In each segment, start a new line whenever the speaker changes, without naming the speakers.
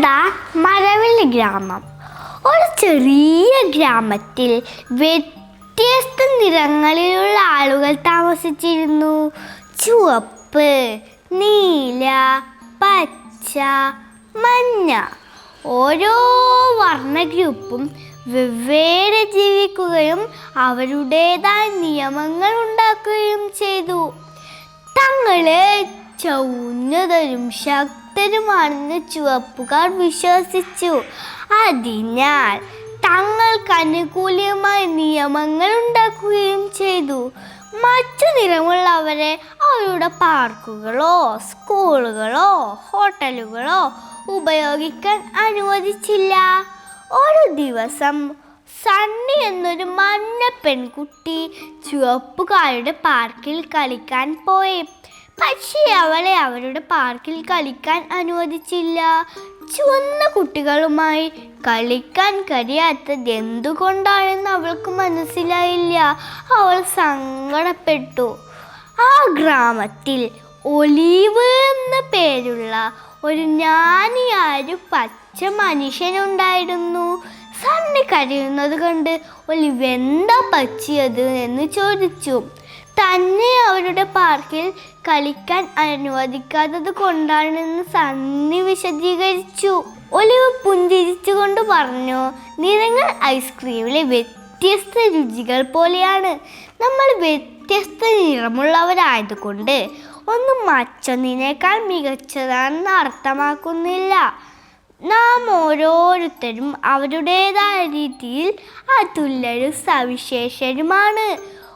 അതാ മഴവില്ല് ഗ്രാമം. ഒരു ചെറിയ ഗ്രാമത്തിൽ വ്യത്യസ്ത നിറങ്ങളിലുള്ള ആളുകൾ താമസിച്ചിരുന്നു. ചുവപ്പ്, നീല, പച്ച, മഞ്ഞ. ഓരോ വർണ്ണ ഗ്രൂപ്പും വെവ്വേറെ ജീവിക്കുകയും അവരുടേതായ നിയമങ്ങൾ ഉണ്ടാക്കുകയും ചെയ്തു. തങ്ങളെ ചൗന്നതരും ശക്തരുമാണെന്ന് ചുവപ്പുകാർ വിശ്വസിച്ചു. അതിനാൽ തങ്ങൾക്ക് അനുകൂലമായ നിയമങ്ങൾ ഉണ്ടാക്കുകയും ചെയ്തു. മറ്റു നിറമുള്ളവരെ അവരുടെ പാർക്കുകളോ സ്കൂളുകളോ ഹോട്ടലുകളോ ഉപയോഗിക്കാൻ അനുവദിച്ചില്ല. ഒരു ദിവസം സണ്ണി എന്നൊരു മഞ്ഞ പെൺകുട്ടി ചുവപ്പുകാരുടെ പാർക്കിൽ കളിക്കാൻ പോയി. പക്ഷേ അവളെ അവരുടെ പാർക്കിൽ കളിക്കാൻ അനുവദിച്ചില്ല. ചുവന്ന കുട്ടികളുമായി കളിക്കാൻ കഴിയാത്തത് എന്തുകൊണ്ടാണെന്ന് അവൾക്ക് മനസ്സിലായില്ല. അവൾ സങ്കടപ്പെട്ടു. ആ ഗ്രാമത്തിൽ ഒലീവ് എന്ന പേരുള്ള ഒരു ജ്ഞാനിയായ പച്ച മനുഷ്യനുണ്ടായിരുന്നു. സണ്ണി കരയുന്നത് കണ്ട് ഒലിവ് എന്താ പറ്റിയത് എന്ന് ചോദിച്ചു. തന്നെ അവരുടെ പാർക്കിൽ കളിക്കാൻ അനുവദിക്കാത്തത് കൊണ്ടാണെന്ന് സണ്ണി വിശദീകരിച്ചു. ഒലിവ് പുഞ്ചിരിച്ചുകൊണ്ട് പറഞ്ഞു, നിറങ്ങൾ ഐസ്ക്രീമിലെ വ്യത്യസ്ത രുചികൾ പോലെയാണ്. നമ്മൾ വ്യത്യസ്ത നിറമുള്ളവരായതുകൊണ്ട് ഒന്നും മറ്റൊന്നിനേക്കാൾ മികച്ചതാണെന്ന് അർത്ഥമാക്കുന്നില്ല. നാം ഓരോരുത്തരും അവരുടേതായ രീതിയിൽ അതുല്യരും സവിശേഷരുമാണ്.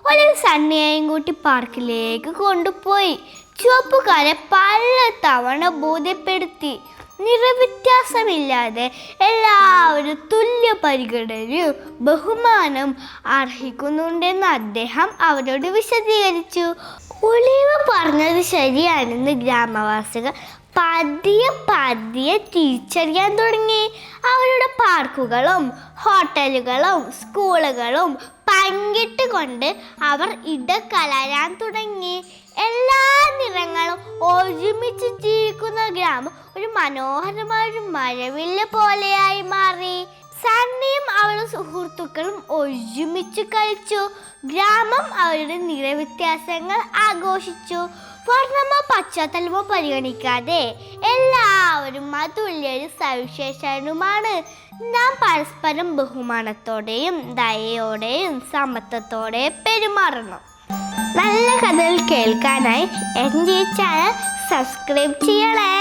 ഒരു സണ്ണിയെയും കൂട്ടി പാർക്കിലേക്ക് കൊണ്ടുപോയി. ചുവപ്പുകാരെ പല തവണ ബോധ്യപ്പെടുത്തി. നിറവ്യത്യാസമില്ലാതെ എല്ലാവരും തുല്യ പരിഗണനയും ബഹുമാനം അർഹിക്കുന്നുണ്ടെന്ന് അദ്ദേഹം അവരോട് വിശദീകരിച്ചു. ഒലിവ് പറഞ്ഞത് ശരിയാണെന്ന് ഗ്രാമവാസികൾ പതിയെ തിരിച്ചറിയാൻ തുടങ്ങി. അവരുടെ പാർക്കുകളും ഹോട്ടലുകളും സ്കൂളുകളും പങ്കിട്ടുകൊണ്ട് അവർ ഇടകലരാൻ തുടങ്ങി. എല്ലാ നിറങ്ങളും ഒരുമിച്ച് ജീവിക്കുന്ന ഗ്രാമം ഒരു മനോഹരമായ മഴവില്ല് പോലെയായി മാറി. സണ്ണിയും അവരുടെ സുഹൃത്തുക്കളും ഒരുമിച്ച് കളിച്ചു. ഗ്രാമം അവരുടെ നിറവ്യത്യാസങ്ങൾ ആഘോഷിച്ചു. വർണ്ണമോ പശ്ചാത്തലമോ പരിഗണിക്കാതെ എല്ലാവരും അതുല്യരും സവിശേഷനുമാണ്. നാം പരസ്പരം ബഹുമാനത്തോടെയും ദയയോടെയും സമത്വത്തോടെയും പെരുമാറണം. നല്ല കഥകൾ കേൾക്കാനായി എൻ്റെ ഈ ചാനൽ സബ്സ്ക്രൈബ് ചെയ്യണേ.